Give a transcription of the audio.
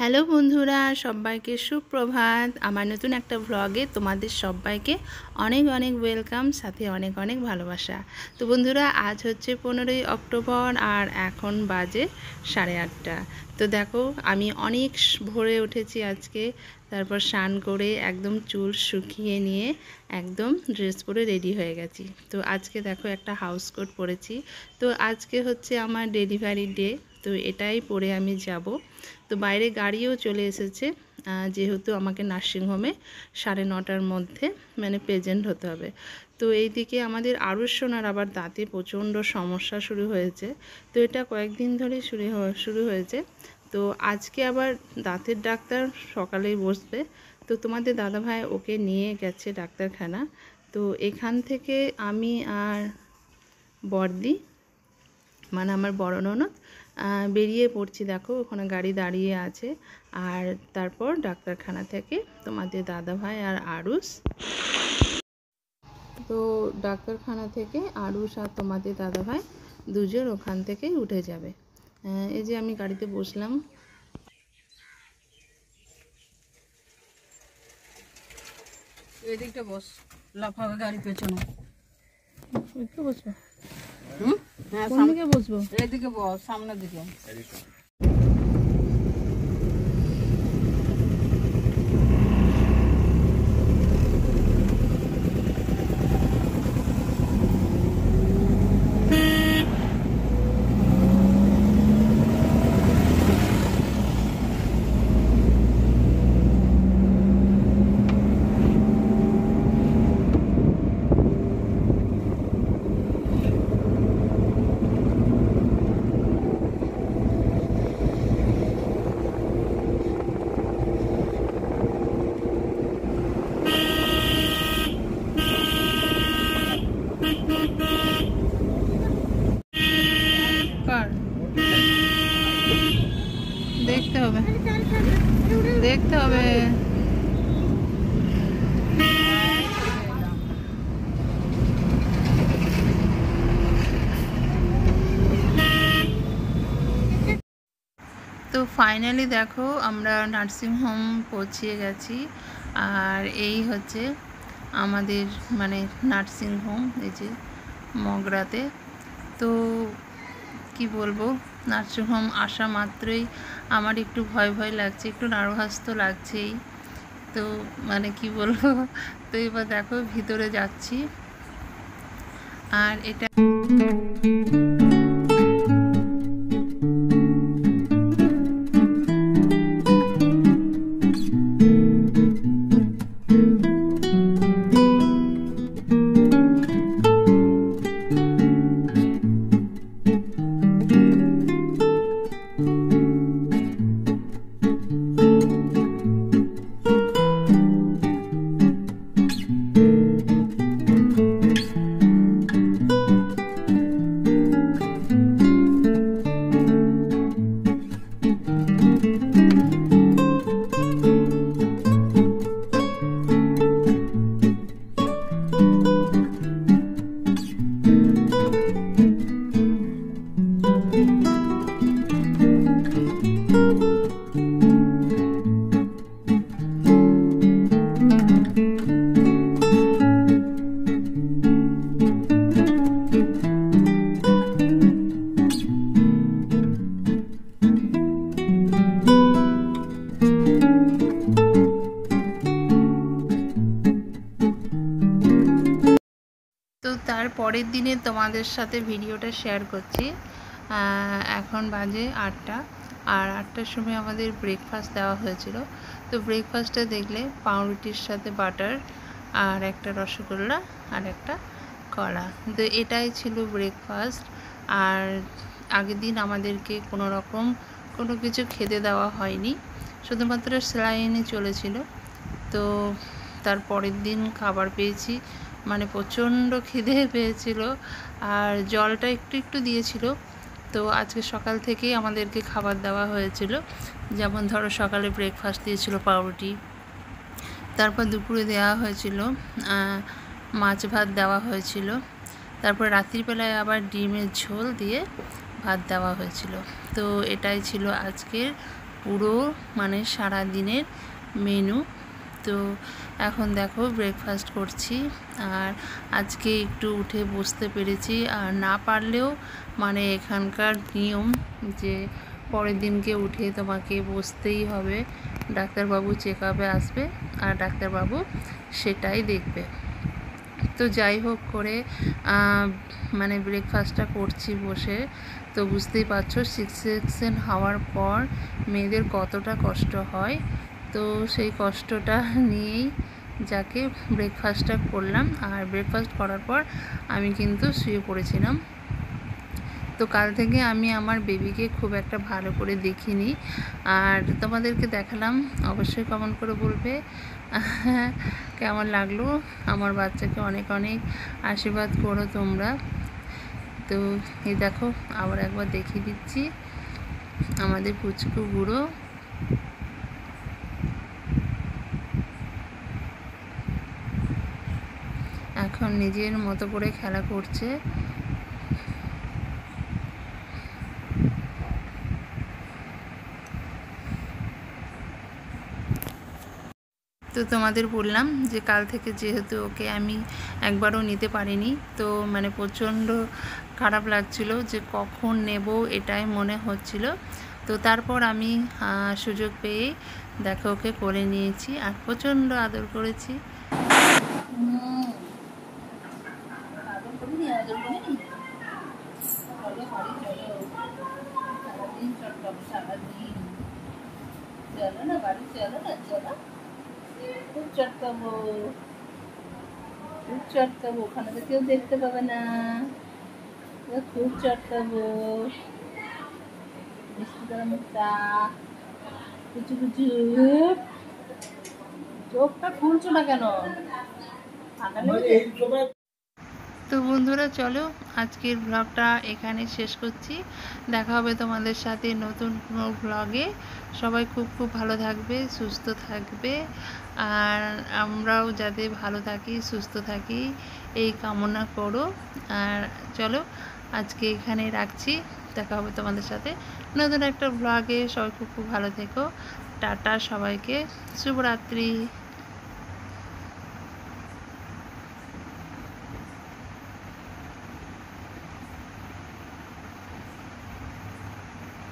Hello বন্ধুরা, সবাইকে সুপ্রভাত। আমার নতুন একটা ব্লগে তোমাদের সবাইকে অনেক অনেক ওয়েলকাম, সাথে অনেক অনেক ভালোবাসা। তো বন্ধুরা, আজ হচ্ছে 15ই অক্টোবর আর এখন বাজে 8:30। তো দেখো, আমি অনেক ভোরে উঠেছি আজকে। তারপর স্নান করে একদম চুল শুকিয়ে নিয়ে একদম ড্রেস পরে রেডি হয়ে গেছি। তো আজকে দেখো একটা হাউস কোট পরেছি। তো আজকে হচ্ছে আমার ডেলিভারি ডে, তো এটাই পরে আমি যাব। তো বাইরে গাড়িও চলে এসেছে, যেহেতু আমাকে নার্সিংহোমে 9:30টার মধ্যে মানে প্রেজেন্ট হতে হবে। তো এইদিকে আমাদের আরুষোনার আবার দাঁতে প্রচণ্ড সমস্যা শুরু হয়েছে। তো এটা কয়েকদিন ধরে শুরু হয়েছে। তো আজকে আবার দাঁতের ডাক্তার সকালেই বসবে। তো তোমাদের দাদাভাই ওকে নিয়ে গেছে ডাক্তারখানা। তো এখান থেকে আমি আর বড়দি, মানে আমার বড় ননদ, বেরিয়ে পড়ছি। দেখো ওখানে গাড়ি দাঁড়িয়ে আছে। আর তারপর ডাক্তারখানা থেকে তোমাদের দাদাভাই আর আরুষ, তো ডাক্তারখানা থেকে আরুষ আর তোমাদের দাদাভাই দুজন ওখান থেকে উঠে যাবে। এই যে আমি গাড়িতে বসলাম। এদিকটা বস, লাফাবে গাড়ি পেছনে। বসবো? হ্যাঁ, কোন দিকে বসবো? এদিকে বস, সামনের দিকে। দেখতে হবে, দেখতে হবে। তো ফাইনালি দেখো আমরা নার্সিংহোম পৌঁছিয়ে গেছি। আর এই হচ্ছে আমাদের মানে নার্সিংহোম, এই যে মগরাতে। তো কি বলবো, নার্সিংহোম আসা মাত্রই আমার একটু ভয় ভয় লাগছে, একটু নার্ভাস তো লাগছেই। তো মানে কি বলবো। তো এবার দেখো ভিতরে যাচ্ছি। আর এটা তার পরের দিনে তোমাদের সাথে ভিডিওটা শেয়ার করছি। এখন বাজে 8টা, আর 8টার সময় আমাদের ব্রেকফাস্ট দেওয়া হয়েছিল। তো ব্রেকফাস্টে দেখলে পাউরুটির সাথে বাটার আর একটা রসগোল্লা আর একটা কলা। তো এটাই ছিল ব্রেকফাস্ট। আর আগের দিন আমাদেরকে কোনো কিছু খেতে দেওয়া হয়নি, শুধুমাত্র স্যালাইনই চলেছিল। তো তার পরের দিন খাবার পেয়েছি, মানে প্রচণ্ড খিদে পেয়েছিল। আর জলটা একটু একটু দিয়েছিল। তো আজকে সকাল থেকেই আমাদেরকে খাবার দেওয়া হয়েছিল। যেমন ধরো সকালে ব্রেকফাস্ট দিয়েছিল পাউরুটি, তারপর দুপুরে দেওয়া হয়েছিল মাছ ভাত দেওয়া হয়েছিল, তারপর রাত্রিবেলায় আবার ডিমের ঝোল দিয়ে ভাত দেওয়া হয়েছিল। তো এটাই ছিল আজকের পুরো মানে সারা দিনের মেনু। তো এখন দেখো ব্রেকফাস্ট করছি, আর আজকে একটু উঠে বসতে পেরেছি। আর না পারলেও মানে এখানকার নিয়ম যে পরের দিনকে উঠে তোমাকে বসতেই হবে, ডাক্তারবাবু চেক আপে আসবে আর ডাক্তারবাবু সেটাই দেখবে। তো যাই হোক করে মানে ব্রেকফাস্টটা করছি বসে। তো বুঝতেই পারছো সিক্সেন হওয়ার পর মেয়েদের কতটা কষ্ট হয়। তো সেই কষ্টটা নিয়েই যাকে ব্রেকফাস্টটা করলাম, আর ব্রেকফাস্ট করার পর আমি কিন্তু শুয়ে পড়েছিলাম। তো কাল থেকে আমি আমার বেবিকে খুব একটা ভালো করে দেখিনি, আর তোমাদেরকে দেখালাম। অবশ্যই কমেন্ট করে বলবে কেমন লাগলো। আমার বাচ্চাকে অনেক অনেক আশীর্বাদ করো তোমরা। তো এই দেখো আবার একবার দেখিয়ে দিচ্ছি আমাদের পুচকু বুড়ো। এখন নিজের মতো করে খেলা করছে। তো তোমাদের বললাম যে কাল থেকে যেহেতু ওকে আমি একবারও নিতে পারিনি, তো মানে প্রচণ্ড খারাপ লাগছিল যে কখন নেব এটাই মনে হচ্ছিল। তো তারপর আমি সুযোগ পেয়ে দেখো ওকে করে নিয়েছি, আর প্রচণ্ড আদর করেছি। চলো না বাড়ি, চলো না, চলো। খুব চটকাবো, খুব চটকাবো, ওখানে তো কেউ দেখতে পাবে না। খুব চটকাবো, মিষ্টি করে মুখটা, কুচু কুচু। চোখটা খুলছো না কেন? ঠান্ডা লেগেছে? তো বন্ধুরা চলো আজকের ব্লগটা এখানে শেষ করছি। দেখা হবে তোমাদের সাথে নতুন কোনো ব্লগে। সবাই খুব খুব ভালো থাকবে, সুস্থ থাকবে, আর আমরাও যাতে ভালো থাকি, সুস্থ থাকি এই কামনা করো। আর চলো আজকে এখানে রাখছি। দেখা হবে তোমাদের সাথে নতুন একটা ব্লগে। সবাই খুব খুব ভালো থেকো। টাটা সবাইকে, শুভরাত্রি।